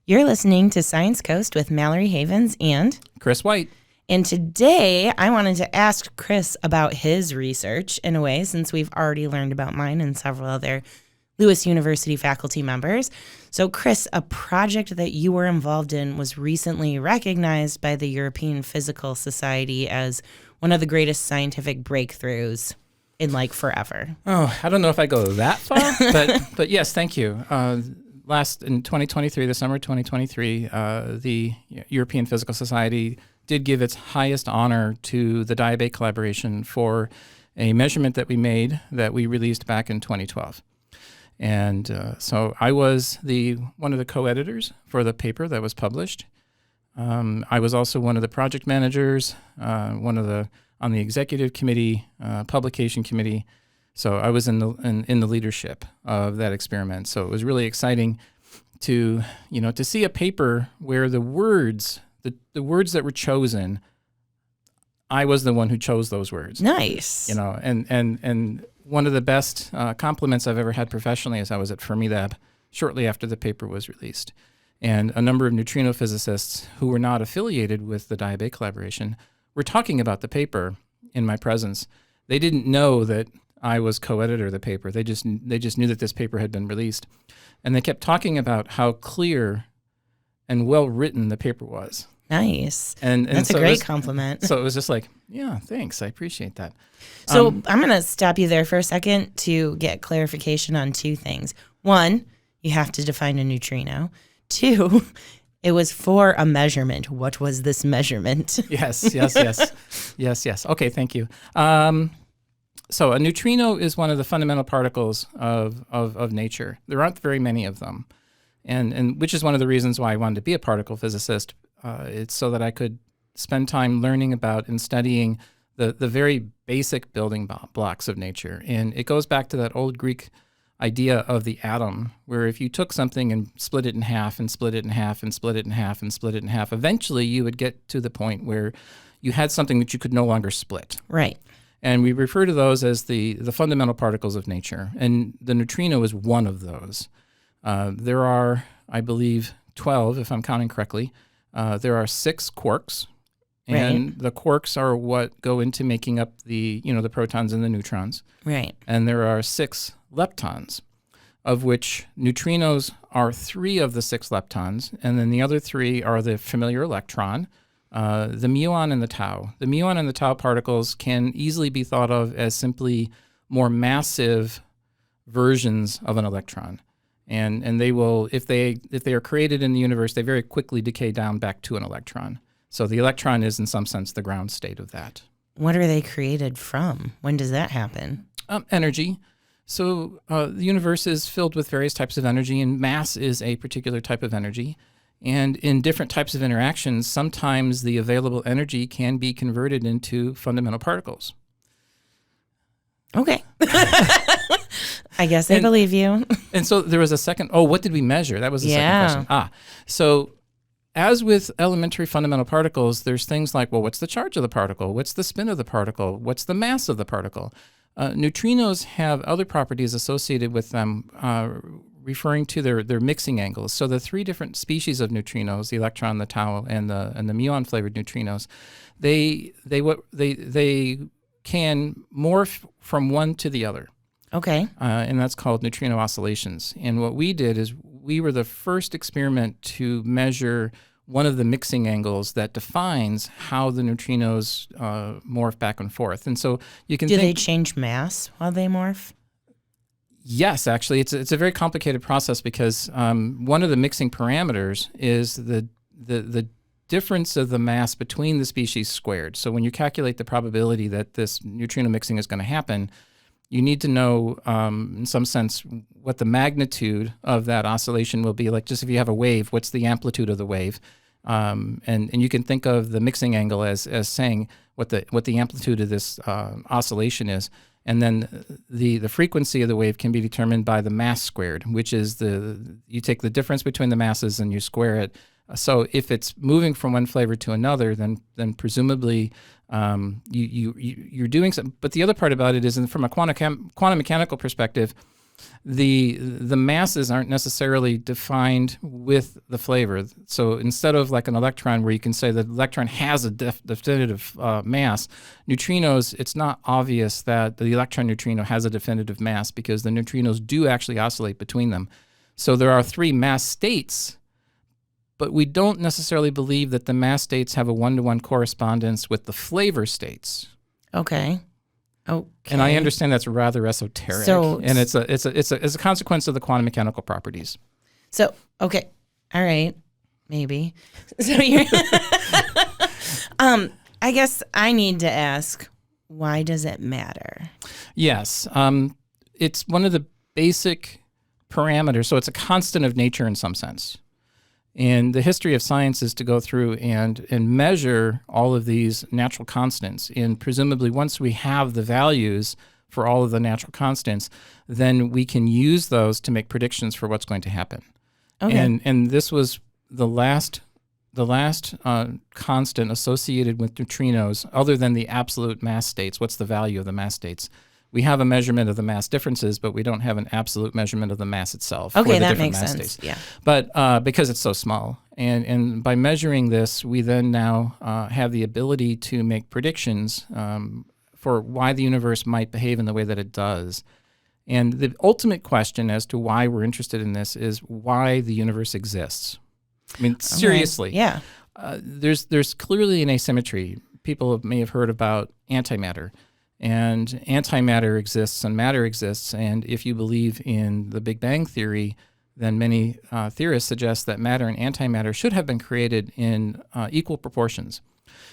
You're listening to Science Coast with Mallory Havens and Chris White. And today I wanted to ask Chris about his research in a way, since we've already learned about mine and several other Lewis University faculty members. So Chris, a project that you were involved in was recently recognized by the European Physical Society as one of the greatest scientific breakthroughs in like forever. Oh, I don't know if I go that far, but yes, thank you. In 2023, the summer of 2023, the European Physical Society did give its highest honor to the Diabate collaboration for a measurement that we made that we released back in 2012. And so I was one of the co-editors for the paper that was published. I was also one of the project managers, on the executive committee, publication committee. So I was in the leadership of that experiment. So it was really exciting to see a paper where the words that were chosen, I was the one who chose those words. Nice. And one of the best compliments I've ever had professionally is I was at Fermilab shortly after the paper was released. And a number of neutrino physicists who were not affiliated with the Diabate collaboration were talking about the paper in my presence. They didn't know that I was co-editor of the paper. They just knew that this paper had been released. And they kept talking about how clear and well-written the paper was. Nice. And that's so a great compliment. So it was just like, yeah, thanks. I appreciate that. So I'm going to stop you there for a second to get clarification on two things. One, you have to define a neutrino. Two, it was for a measurement. What was this measurement? Yes. Okay, thank you. So a neutrino is one of the fundamental particles of nature. There aren't very many of them, and which is one of the reasons why I wanted to be a particle physicist. It's so that I could spend time learning about and studying the very basic building blocks of nature. And it goes back to that old Greek idea of the atom, where if you took something and split it in half and split it in half and split it in half and split it in half, eventually you would get to the point where you had something that you could no longer split. Right. And we refer to those as the fundamental particles of nature. And the neutrino is one of those. There are, I believe, 12, if I'm counting correctly. There are 6 quarks. And the quarks are what go into making up the protons and the neutrons. Right. And there are 6 leptons, of which neutrinos are 3 of the 6 leptons. And then the other 3 are the familiar electron, the muon and the tau. The muon and the tau particles can easily be thought of as simply more massive versions of an electron. And they will, if they are created in the universe, they very quickly decay down back to an electron. So the electron is, in some sense, the ground state of that. What are they created from? When does that happen? Energy. So the universe is filled with various types of energy, and mass is a particular type of energy. And in different types of interactions, sometimes the available energy can be converted into fundamental particles. Okay. I guess I believe you. And so there was a second, what did we measure? That was the second question. So as with elementary fundamental particles, there's things like, well, what's the charge of the particle? What's the spin of the particle? What's the mass of the particle? Neutrinos have other properties associated with them, referring to their mixing angles. So the 3 different species of neutrinos, the electron, the tau, and the muon flavored neutrinos, they can morph from one to the other. Okay. And that's called neutrino oscillations. And what we did is we were the first experiment to measure one of the mixing angles that defines how the neutrinos morph back and forth. And so you can they change mass while they morph? Yes, actually. It's a very complicated process because one of the mixing parameters is the difference of the mass between the species squared. So when you calculate the probability that this neutrino mixing is going to happen, you need to know, in some sense, what the magnitude of that oscillation will be. Like just if you have a wave, what's the amplitude of the wave? And you can think of the mixing angle as saying what the amplitude of this oscillation is. And then the frequency of the wave can be determined by the mass squared, which is you take the difference between the masses and you square it. So if it's moving from one flavor to another, then presumably you're doing something. But the other part about it is, from a quantum mechanical perspective, the masses aren't necessarily defined with the flavor. So instead of like an electron where you can say that the electron has a definitive mass, neutrinos, it's not obvious that the electron neutrino has a definitive mass because the neutrinos do actually oscillate between them. So there are 3 mass states, but we don't necessarily believe that the mass states have a one-to-one correspondence with the flavor states. Okay. And I understand that's rather esoteric, and it's a consequence of the quantum mechanical properties. So, okay. All right. Maybe. So you're I guess I need to ask, why does it matter? Yes. It's one of the basic parameters. So it's a constant of nature in some sense. And the history of science is to go through and measure all of these natural constants. And presumably once we have the values for all of the natural constants, then we can use those to make predictions for what's going to happen. Okay. And this was the last constant associated with neutrinos, other than the absolute mass states. What's the value of the mass states? We have a measurement of the mass differences, but we don't have an absolute measurement of the mass itself. Okay, that makes sense. States. Yeah. But because it's so small, and by measuring this, we then now have the ability to make predictions for why the universe might behave in the way that it does. And the ultimate question as to why we're interested in this is why the universe exists. I mean, seriously. Okay. Yeah. There's clearly an asymmetry. People may have heard about antimatter. And antimatter exists and matter exists. And if you believe in the Big Bang theory, then many theorists suggest that matter and antimatter should have been created in equal proportions.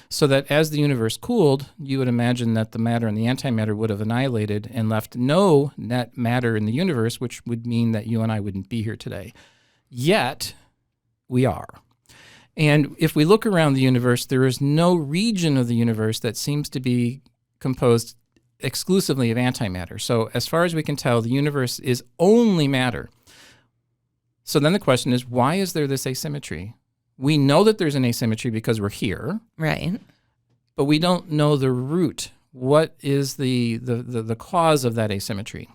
So that as the universe cooled, you would imagine that the matter and the antimatter would have annihilated and left no net matter in the universe, which would mean that you and I wouldn't be here today. Yet, we are. And if we look around the universe, there is no region of the universe that seems to be composed exclusively of antimatter. So as far as we can tell, the universe is only matter. So then the question is, why is there this asymmetry? We know that there's an asymmetry because we're here. Right. But we don't know the root. What is the cause of that asymmetry?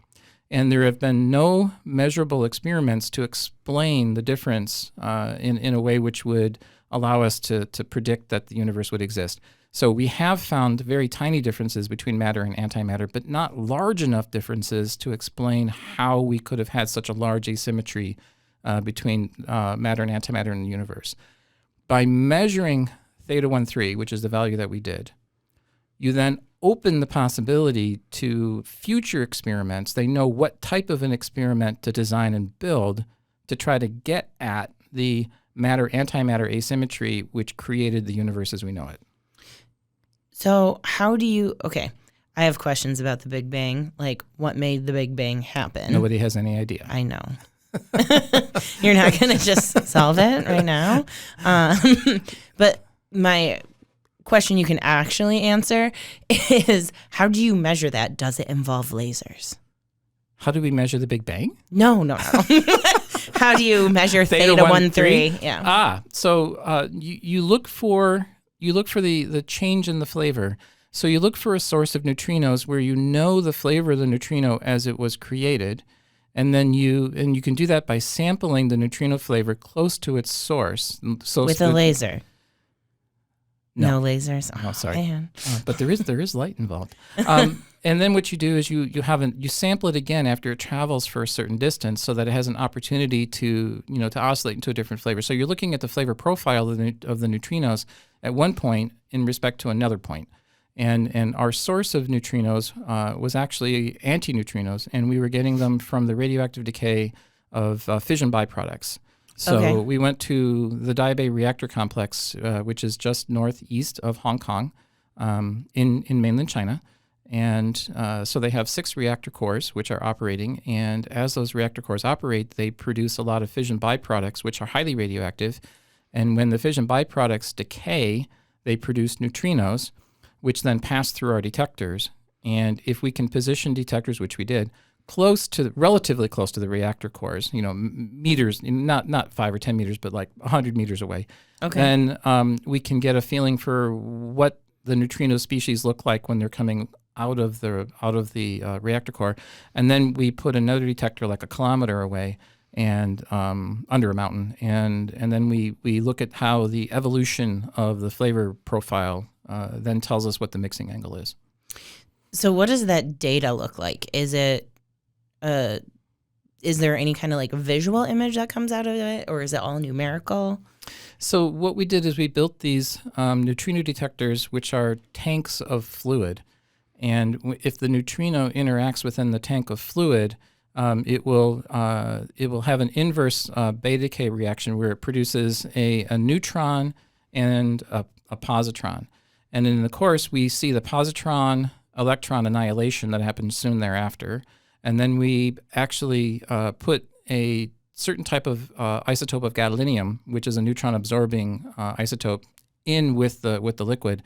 And there have been no measurable experiments to explain the difference in a way which would allow us to predict that the universe would exist. So we have found very tiny differences between matter and antimatter, but not large enough differences to explain how we could have had such a large asymmetry between matter and antimatter in the universe. By measuring theta 1,3, which is the value that we did, you then open the possibility to future experiments. They know what type of an experiment to design and build to try to get at the matter-antimatter asymmetry which created the universe as we know it. So how do you, okay, I have questions about the Big Bang, like what made the Big Bang happen? Nobody has any idea. I know. You're not going to just solve it right now. But my question you can actually answer is, how do you measure that? Does it involve lasers? How do we measure the Big Bang? No. How do you measure theta 1,3? Yeah. So you look for the change in the flavor. So you look for a source of neutrinos where you know the flavor of the neutrino as it was created, and then you can do that by sampling the neutrino flavor close to its source. So with a laser. No lasers. Oh, sorry. Man. But there is light involved. And then what you do is you sample it again after it travels for a certain distance, so that it has an opportunity to oscillate into a different flavor. So you're looking at the flavor profile of the neutrinos at one point in respect to another point. And our source of neutrinos was actually antineutrinos, and we were getting them from the radioactive decay of fission byproducts. So we went to the Diabei reactor complex, which is just northeast of Hong Kong in mainland China. And so they have 6 reactor cores which are operating. And as those reactor cores operate, they produce a lot of fission byproducts, which are highly radioactive. And when the fission byproducts decay, they produce neutrinos, which then pass through our detectors. And if we can position detectors, which we did, relatively close to the reactor cores, meters, not 5 or 10 meters, but like 100 meters away, then we can get a feeling for what the neutrino species look like when they're coming out of the reactor core, and then we put another detector like a kilometer away and under a mountain, and then we look at how the evolution of the flavor profile then tells us what the mixing angle is. So what does that data look like? Is there any kind of like visual image that comes out of it, or is it all numerical? So what we did is we built these neutrino detectors, which are tanks of fluid. And if the neutrino interacts within the tank of fluid, it will have an inverse beta decay reaction where it produces a neutron and a positron. And in the course, we see the positron electron annihilation that happens soon thereafter. And then we actually put a certain type of isotope of gadolinium, which is a neutron absorbing isotope, in with the liquid.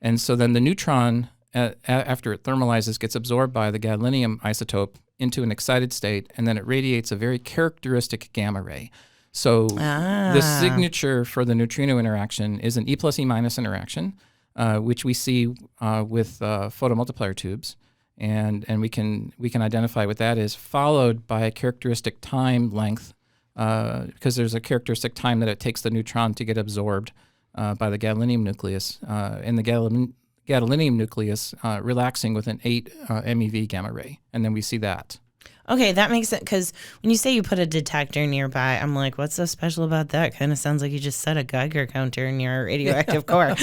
And so then the neutron, after it thermalizes, gets absorbed by the gadolinium isotope into an excited state, and then it radiates a very characteristic gamma ray. So the signature for the neutrino interaction is an E plus E minus interaction, which we see with photomultiplier tubes, and we can identify what that is, followed by a characteristic time length, because there's a characteristic time that it takes the neutron to get absorbed by the gadolinium nucleus, and the gadolinium nucleus relaxing with an 8 MeV gamma ray, and then we see that. Okay, that makes sense, because when you say you put a detector nearby, I'm like, what's so special about that? Kind of sounds like you just set a Geiger counter in your radioactive core.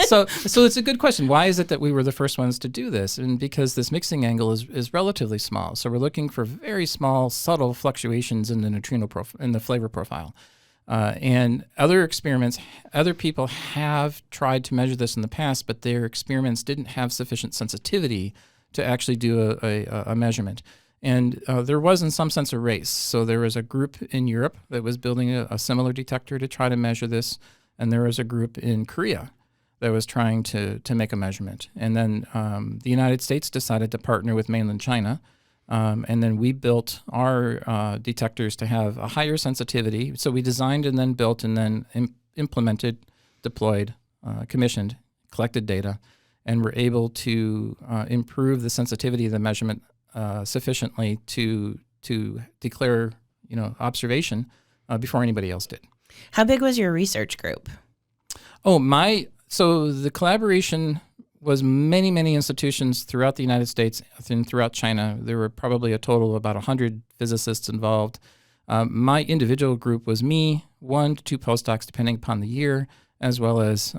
So it's a good question. Why is it that we were the first ones to do this? And because this mixing angle is relatively small. So we're looking for very small, subtle fluctuations in the neutrino in the flavor profile. And other people have tried to measure this in the past, but their experiments didn't have sufficient sensitivity to actually do a measurement. And there was, in some sense, a race. So there was a group in Europe that was building a similar detector to try to measure this, and there was a group in Korea that was trying to make a measurement. And then the United States decided to partner with mainland China, and then we built our detectors to have a higher sensitivity. So we designed and then built and then implemented, deployed, commissioned, collected data, and we're able to improve the sensitivity of the measurement sufficiently to declare, observation before anybody else did. How big was your research group? So the collaboration was many, many institutions throughout the United States and throughout China. There were probably a total of about 100 physicists involved. My individual group was me, 1 to 2 postdocs, depending upon the year, as well as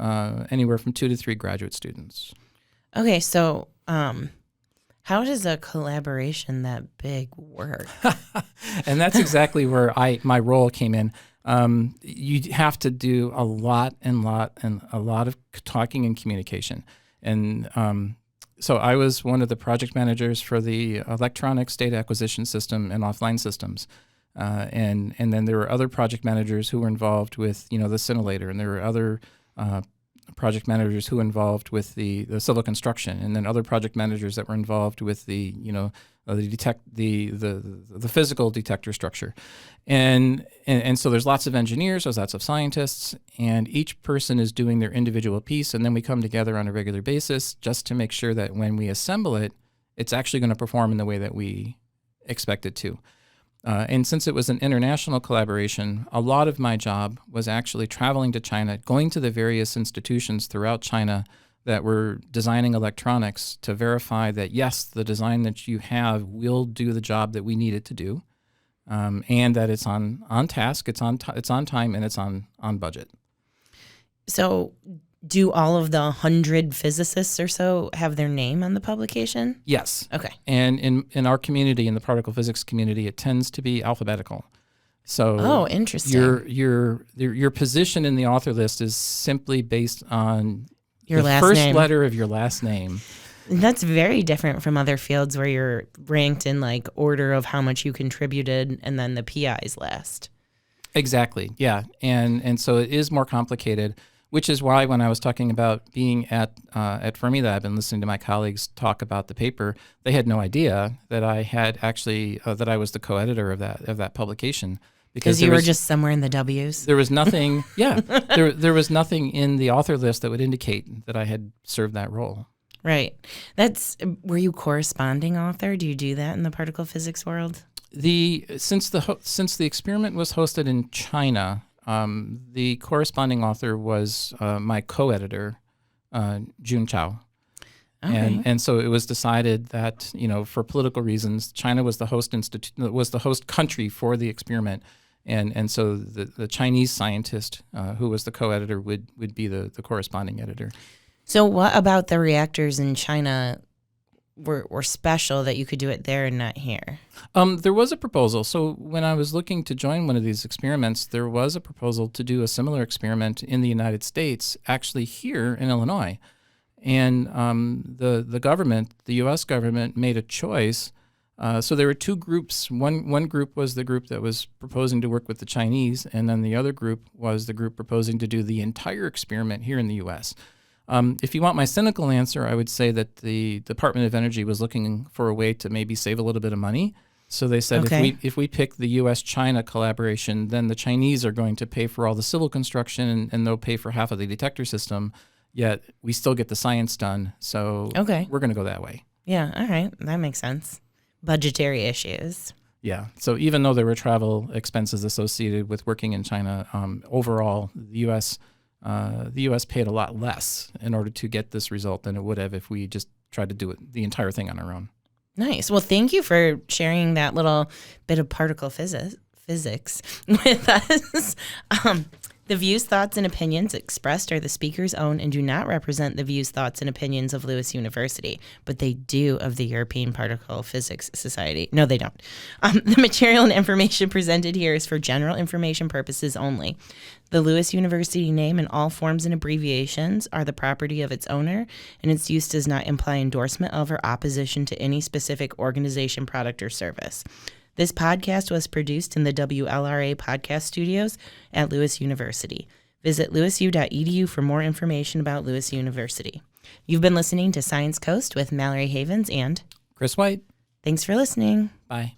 anywhere from 2 to 3 graduate students. Okay, so how does a collaboration that big work? And that's exactly where my role came in. You have to do a lot of talking and communication. And so I was one of the project managers for the electronics data acquisition system and offline systems. And then there were other project managers who were involved with, the scintillator, and there were other project managers who were involved with the civil construction, and then other project managers that were involved with the physical detector structure. And so there's lots of engineers, there's lots of scientists, and each person is doing their individual piece, and then we come together on a regular basis just to make sure that when we assemble it, it's actually going to perform in the way that we expect it to. And since it was an international collaboration, a lot of my job was actually traveling to China, going to the various institutions throughout China that were designing electronics to verify that, yes, the design that you have will do the job that we need it to do, and that it's on task, it's on time, and it's on budget. So do all of the 100 physicists or so have their name on the publication? Yes. Okay. And in our community, in the particle physics community, it tends to be alphabetical. So interesting. Your position in the author list is simply based on your the first letter of your last name. That's very different from other fields where you're ranked in like order of how much you contributed and then the PI's last. Exactly. Yeah. And so it is more complicated, which is why when I was talking about being at Fermilab and listening to my colleagues talk about the paper, they had no idea that I had actually that I was the co-editor of that publication. Because you were just somewhere in the W's. There was nothing. Yeah, there was nothing in the author list that would indicate that I had served that role. Right. Were you corresponding author? Do you do that in the particle physics world? Since the experiment was hosted in China, the corresponding author was my co-editor, Jun Chao. Okay. And so it was decided that, for political reasons, China was the host country for the experiment, and so the Chinese scientist who was the co-editor would be the corresponding editor. So what about the reactors in China were special that you could do it there and not here? There was a proposal. So when I was looking to join one of these experiments, there was a proposal to do a similar experiment in the United States, actually here in Illinois. And the government, the U.S. government, made a choice. So there were two groups. One group was the group that was proposing to work with the Chinese, and then the other group was the group proposing to do the entire experiment here in the U.S. If you want my cynical answer, I would say that the Department of Energy was looking for a way to maybe save a little bit of money. So they said, if we pick the U.S.-China collaboration, then the Chinese are going to pay for all the civil construction, and they'll pay for half of the detector system. Yet we still get the science done. So we're going to go that way. Yeah, all right. That makes sense. Budgetary issues. Yeah. So even though there were travel expenses associated with working in China, overall, the U.S. paid a lot less in order to get this result than it would have if we just tried to do the entire thing on our own. Nice. Well, thank you for sharing that little bit of particle physics with us. The views, thoughts, and opinions expressed are the speaker's own and do not represent the views, thoughts, and opinions of Lewis University, but they do of the European Particle Physics Society. No, they don't. The material and information presented here is for general information purposes only. The Lewis University name and all forms and abbreviations are the property of its owner, and its use does not imply endorsement of or opposition to any specific organization, product, or service. This podcast was produced in the WLRA podcast studios at Lewis University. Visit lewisu.edu for more information about Lewis University. You've been listening to Science Coast with Mallory Havens and Chris White. Thanks for listening. Bye.